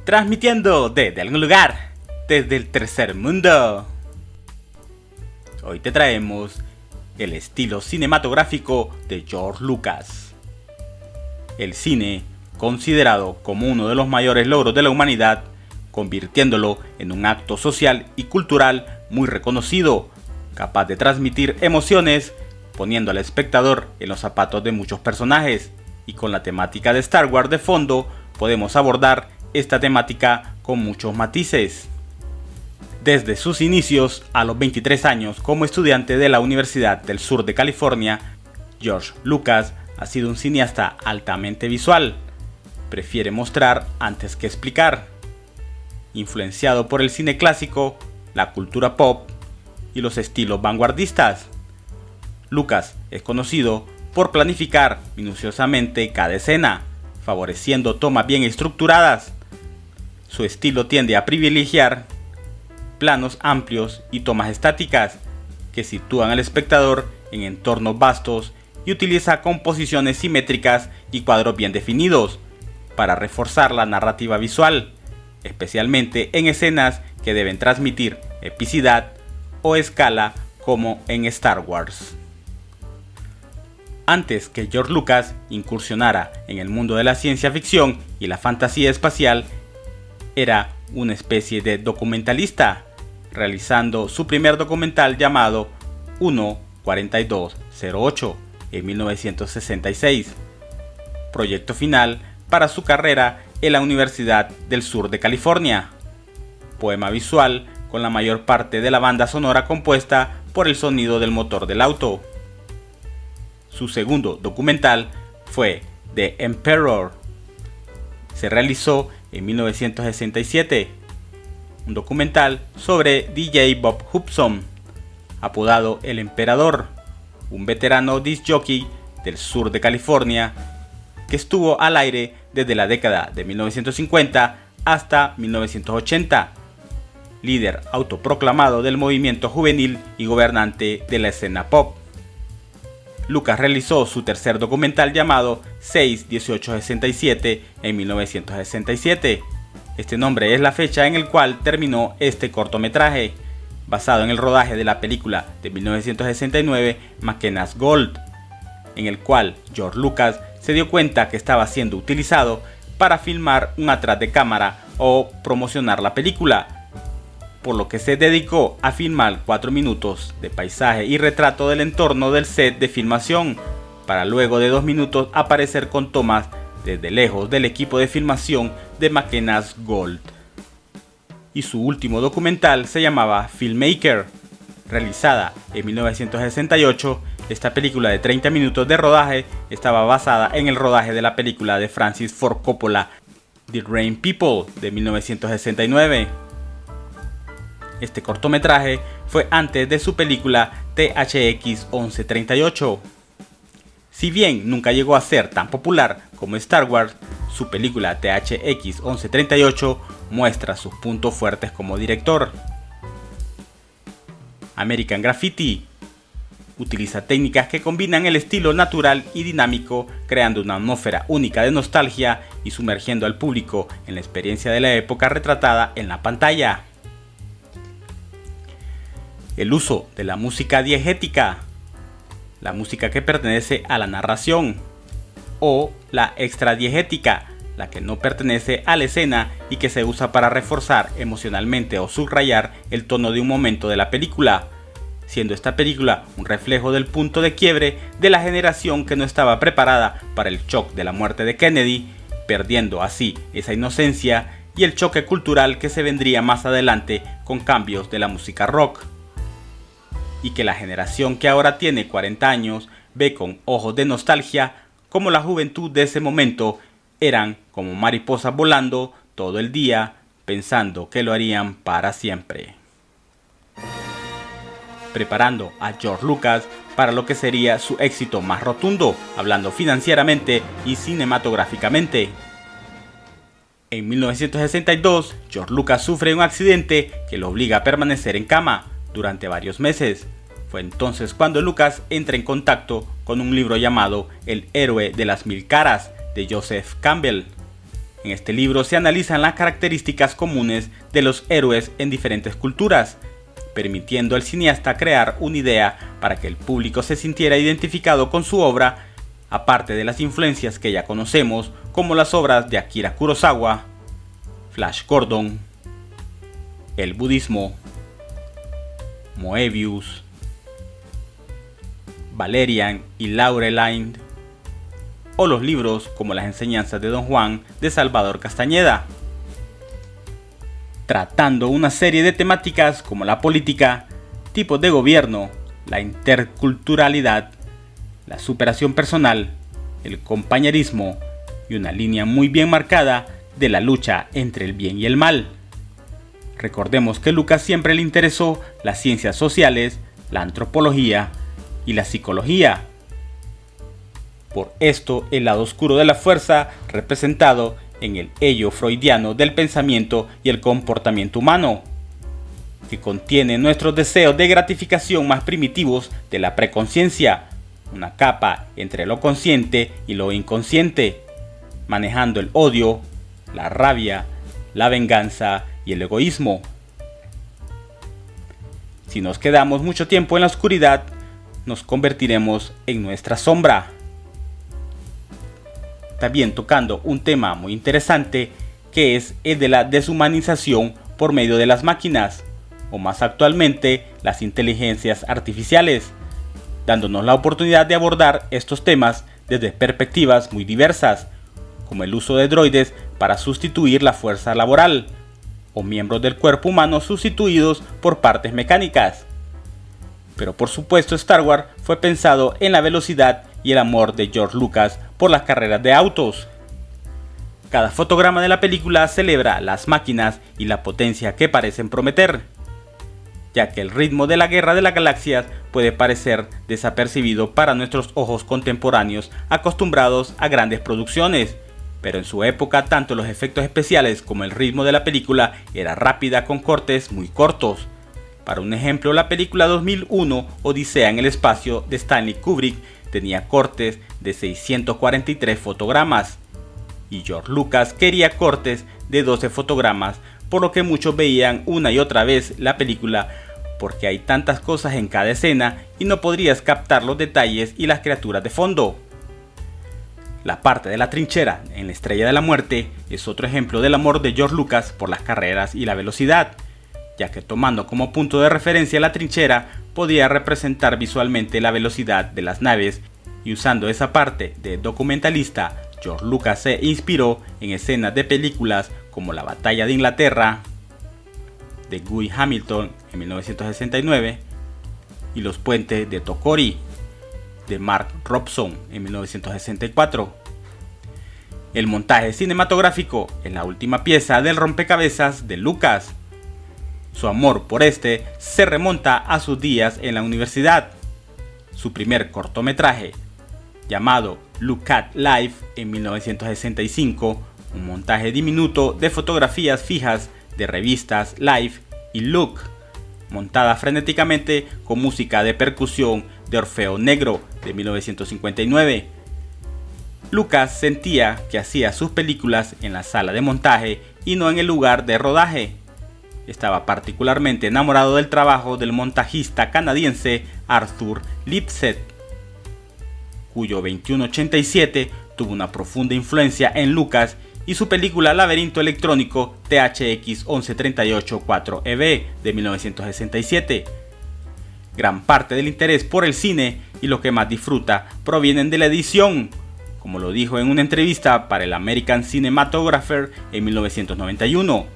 transmitiendo desde algún lugar, desde el tercer mundo. Hoy te traemos el estilo cinematográfico de George Lucas. El cine, considerado como uno de los mayores logros de la humanidad, convirtiéndolo en un acto social y cultural muy reconocido, capaz de transmitir emociones, poniendo al espectador en los zapatos de muchos personajes, y con la temática de Star Wars de fondo, podemos abordar esta temática con muchos matices. Desde sus inicios, a los 23 años como estudiante de la Universidad del Sur de California, George Lucas ha sido un cineasta altamente visual. Prefiere mostrar antes que explicar. Influenciado por el cine clásico, la cultura pop y los estilos vanguardistas, Lucas es conocido por planificar minuciosamente cada escena, favoreciendo tomas bien estructuradas. Su estilo tiende a privilegiar planos amplios y tomas estáticas que sitúan al espectador en entornos vastos y utiliza composiciones simétricas y cuadros bien definidos para reforzar la narrativa visual, especialmente en escenas que deben transmitir epicidad o escala como en Star Wars. Antes que George Lucas incursionara en el mundo de la ciencia ficción y la fantasía espacial, era una especie de documentalista, realizando su primer documental llamado 1-4208 en 1966, proyecto final para su carrera en la Universidad del Sur de California. Poema visual con la mayor parte de la banda sonora compuesta por el sonido del motor del auto. Su segundo documental fue The Emperor. Se realizó en 1967, un documental sobre DJ Bob Hobson, apodado El Emperador, un veterano disc jockey del sur de California que estuvo al aire desde la década de 1950 hasta 1980, líder autoproclamado del movimiento juvenil y gobernante de la escena pop. Lucas realizó su tercer documental llamado 6-18-67 en 1967. Este nombre es la fecha en la cual terminó este cortometraje, basado en el rodaje de la película de 1969 McKenna's Gold, en el cual George Lucas se dio cuenta que estaba siendo utilizado para filmar un atrás de cámara o promocionar la película, por lo que se dedicó a filmar 4 minutos de paisaje y retrato del entorno del set de filmación, para luego de 2 minutos aparecer con tomas desde lejos del equipo de filmación de McKenna's Gold. Y su último documental se llamaba Filmmaker. Realizada en 1968, esta película de 30 minutos de rodaje estaba basada en el rodaje de la película de Francis Ford Coppola, The Rain People, de 1969. Este cortometraje fue antes de su película THX 1138. Si bien nunca llegó a ser tan popular como Star Wars, su película THX 1138 muestra sus puntos fuertes como director. American Graffiti utiliza técnicas que combinan el estilo natural y dinámico, creando una atmósfera única de nostalgia y sumergiendo al público en la experiencia de la época retratada en la pantalla. El uso de la música diegética, la música que pertenece a la narración, o la extradiegética, la que no pertenece a la escena y que se usa para reforzar emocionalmente o subrayar el tono de un momento de la película, siendo esta película un reflejo del punto de quiebre de la generación que no estaba preparada para el shock de la muerte de Kennedy, perdiendo así esa inocencia y el choque cultural que se vendría más adelante con cambios de la música rock, y que la generación que ahora tiene 40 años ve con ojos de nostalgia como la juventud de ese momento eran como mariposas volando todo el día pensando que lo harían para siempre. Preparando a George Lucas para lo que sería su éxito más rotundo, hablando financieramente y cinematográficamente. En 1962, George Lucas sufre un accidente que lo obliga a permanecer en cama durante varios meses. Fue entonces cuando Lucas entra en contacto con un libro llamado El héroe de las mil caras de Joseph Campbell, En este libro se analizan las características comunes de los héroes en diferentes culturas, permitiendo al cineasta crear una idea para que el público se sintiera identificado con su obra, aparte de las influencias que ya conocemos, como las obras de Akira Kurosawa, Flash Gordon, el budismo, Moebius, Valerian y Laureline, o los libros como Las enseñanzas de Don Juan de Salvador Castañeda, tratando una serie de temáticas como la política, tipos de gobierno, la interculturalidad, la superación personal, el compañerismo y una línea muy bien marcada de la lucha entre el bien y el mal. Recordemos que Lucas siempre le interesó las ciencias sociales, la antropología y la psicología. Por esto, el lado oscuro de la fuerza, representado en el ello freudiano del pensamiento y el comportamiento humano, que contiene nuestros deseos de gratificación más primitivos de la preconciencia, una capa entre lo consciente y lo inconsciente, manejando el odio, la rabia, la venganza y el egoísmo. Si nos quedamos mucho tiempo en la oscuridad, nos convertiremos en nuestra sombra. También tocando un tema muy interesante, que es el de la deshumanización por medio de las máquinas, o más actualmente las inteligencias artificiales, dándonos la oportunidad de abordar estos temas desde perspectivas muy diversas, como el uso de droides para sustituir la fuerza laboral, o miembros del cuerpo humano sustituidos por partes mecánicas. Pero por supuesto, Star Wars fue pensado en la velocidad y el amor de George Lucas por las carreras de autos. Cada fotograma de la película celebra las máquinas y la potencia que parecen prometer, ya que el ritmo de la Guerra de las Galaxias puede parecer desapercibido para nuestros ojos contemporáneos acostumbrados a grandes producciones, pero en su época tanto los efectos especiales como el ritmo de la película era rápida con cortes muy cortos. Para un ejemplo, la película 2001 Odisea en el espacio de Stanley Kubrick tenía cortes de 643 fotogramas, y George Lucas quería cortes de 12 fotogramas, por lo que muchos veían una y otra vez la película porque hay tantas cosas en cada escena y no podrías captar los detalles y las criaturas de fondo. La parte de la trinchera en La Estrella de la Muerte es otro ejemplo del amor de George Lucas por las carreras y la velocidad, ya que tomando como punto de referencia la trinchera podía representar visualmente la velocidad de las naves, y usando esa parte de documentalista, George Lucas se inspiró en escenas de películas como La Batalla de Inglaterra de Guy Hamilton en 1969 y Los Puentes de Tokori de Mark Robson en 1964. El montaje cinematográfico es la última pieza del rompecabezas de Lucas. Su amor por este se remonta a sus días en la universidad. Su primer cortometraje, llamado Look at Life en 1965, un montaje diminuto de fotografías fijas de revistas Life y Look, montada frenéticamente con música de percusión de Orfeo Negro de 1959. Lucas sentía que hacía sus películas en la sala de montaje y no en el lugar de rodaje. Estaba particularmente enamorado del trabajo del montajista canadiense Arthur Lipset, cuyo 2187 tuvo una profunda influencia en Lucas y su película Laberinto Electrónico THX 11384EB de 1967. Gran parte del interés por el cine y lo que más disfruta provienen de la edición, como lo dijo en una entrevista para el American Cinematographer en 1991,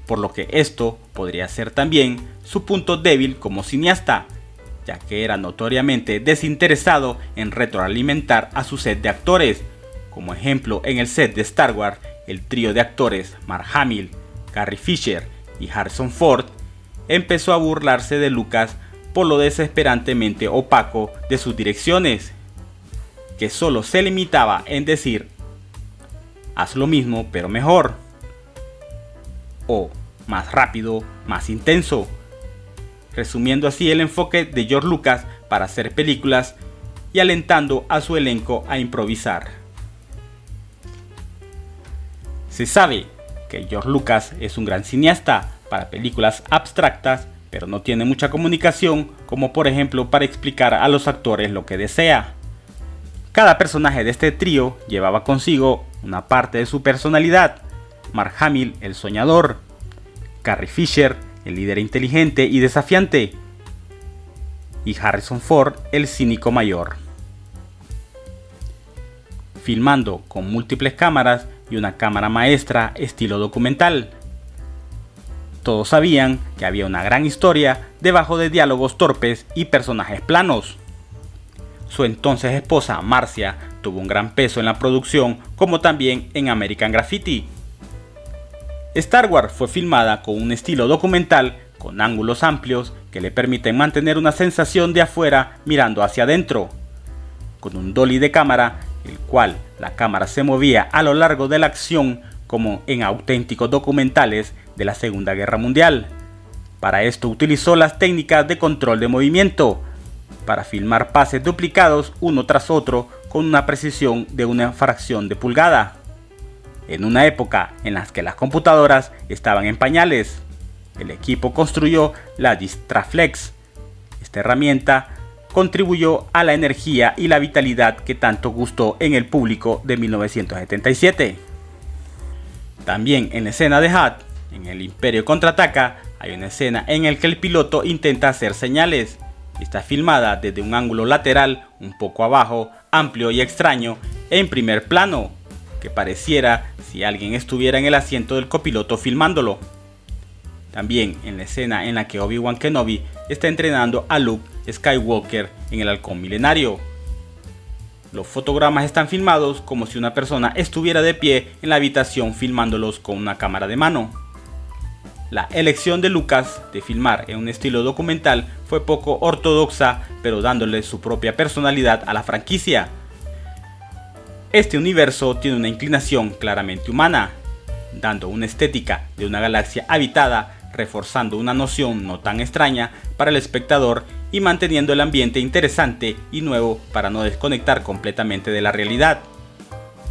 por lo que esto podría ser también su punto débil como cineasta, ya que era notoriamente desinteresado en retroalimentar a su set de actores. Como ejemplo, en el set de Star Wars, el trío de actores Mark Hamill, Carrie Fisher y Harrison Ford empezó a burlarse de Lucas por lo desesperantemente opaco de sus direcciones, que solo se limitaba en decir haz lo mismo pero mejor, o más rápido, más intenso, resumiendo así el enfoque de George Lucas para hacer películas y alentando a su elenco a improvisar. Se sabe que George Lucas es un gran cineasta para películas abstractas, pero no tiene mucha comunicación, como por ejemplo para explicar a los actores lo que desea. Cada personaje de este trío llevaba consigo una parte de su personalidad. Mark Hamill, el soñador; Carrie Fisher, el líder inteligente y desafiante; y Harrison Ford, el cínico mayor. Filmando con múltiples cámaras y una cámara maestra estilo documental. Todos sabían que había una gran historia debajo de diálogos torpes y personajes planos. Su entonces esposa, Marcia, tuvo un gran peso en la producción, como también en American Graffiti. Star Wars fue filmada con un estilo documental con ángulos amplios que le permiten mantener una sensación de afuera mirando hacia adentro, con un dolly de cámara, el cual la cámara se movía a lo largo de la acción como en auténticos documentales de la Segunda Guerra Mundial. Para esto utilizó las técnicas de control de movimiento, para filmar pases duplicados uno tras otro con una precisión de una fracción de pulgada, en una época en la que las computadoras estaban en pañales. El equipo construyó la Distraflex. Esta herramienta contribuyó a la energía y la vitalidad que tanto gustó en el público de 1977. También en la escena de Hutt, en El Imperio Contraataca, hay una escena en la que el piloto intenta hacer señales. Está filmada desde un ángulo lateral, un poco abajo, amplio y extraño, en primer plano, que pareciera si alguien estuviera en el asiento del copiloto filmándolo. También en la escena en la que Obi-Wan Kenobi está entrenando a Luke Skywalker en el Halcón Milenario. Los fotogramas están filmados como si una persona estuviera de pie en la habitación filmándolos con una cámara de mano. La elección de Lucas de filmar en un estilo documental fue poco ortodoxa, pero dándole su propia personalidad a la franquicia. Este universo tiene una inclinación claramente humana, dando una estética de una galaxia habitada, reforzando una noción no tan extraña para el espectador y manteniendo el ambiente interesante y nuevo para no desconectar completamente de la realidad.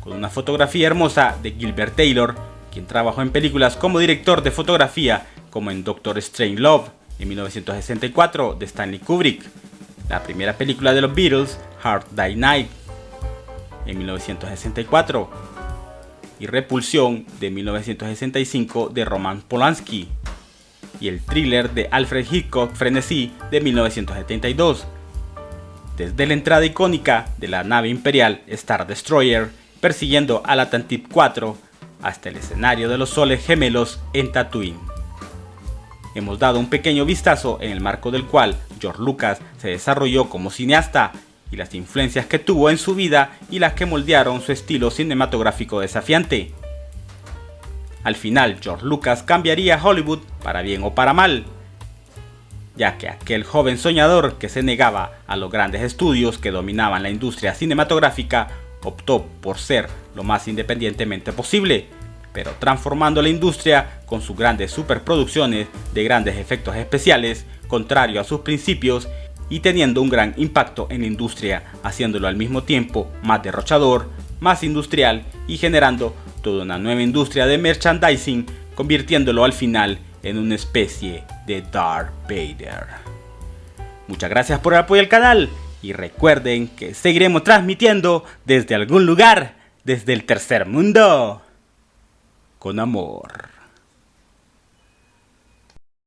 Con una fotografía hermosa de Gilbert Taylor, quien trabajó en películas como director de fotografía, como en Doctor Strangelove en 1964 de Stanley Kubrick, la primera película de los Beatles, Hard Day Night, en 1964, y Repulsión de 1965 de Roman Polanski, y el thriller de Alfred Hitchcock Frenesí de 1972. Desde la entrada icónica de la nave imperial Star Destroyer persiguiendo al Atlantis 4 hasta el escenario de los soles gemelos en Tatooine. Hemos dado un pequeño vistazo en el marco del cual George Lucas se desarrolló como cineasta y las influencias que tuvo en su vida y las que moldearon su estilo cinematográfico desafiante. Al final, George Lucas cambiaría Hollywood para bien o para mal, ya que aquel joven soñador que se negaba a los grandes estudios que dominaban la industria cinematográfica optó por ser lo más independientemente posible, pero transformando la industria con sus grandes superproducciones de grandes efectos especiales, contrario a sus principios, y teniendo un gran impacto en la industria, haciéndolo al mismo tiempo más derrochador, más industrial y generando toda una nueva industria de merchandising, convirtiéndolo al final en una especie de Darth Vader. Muchas gracias por el apoyo al canal y recuerden que seguiremos transmitiendo desde algún lugar, desde el tercer mundo, con amor.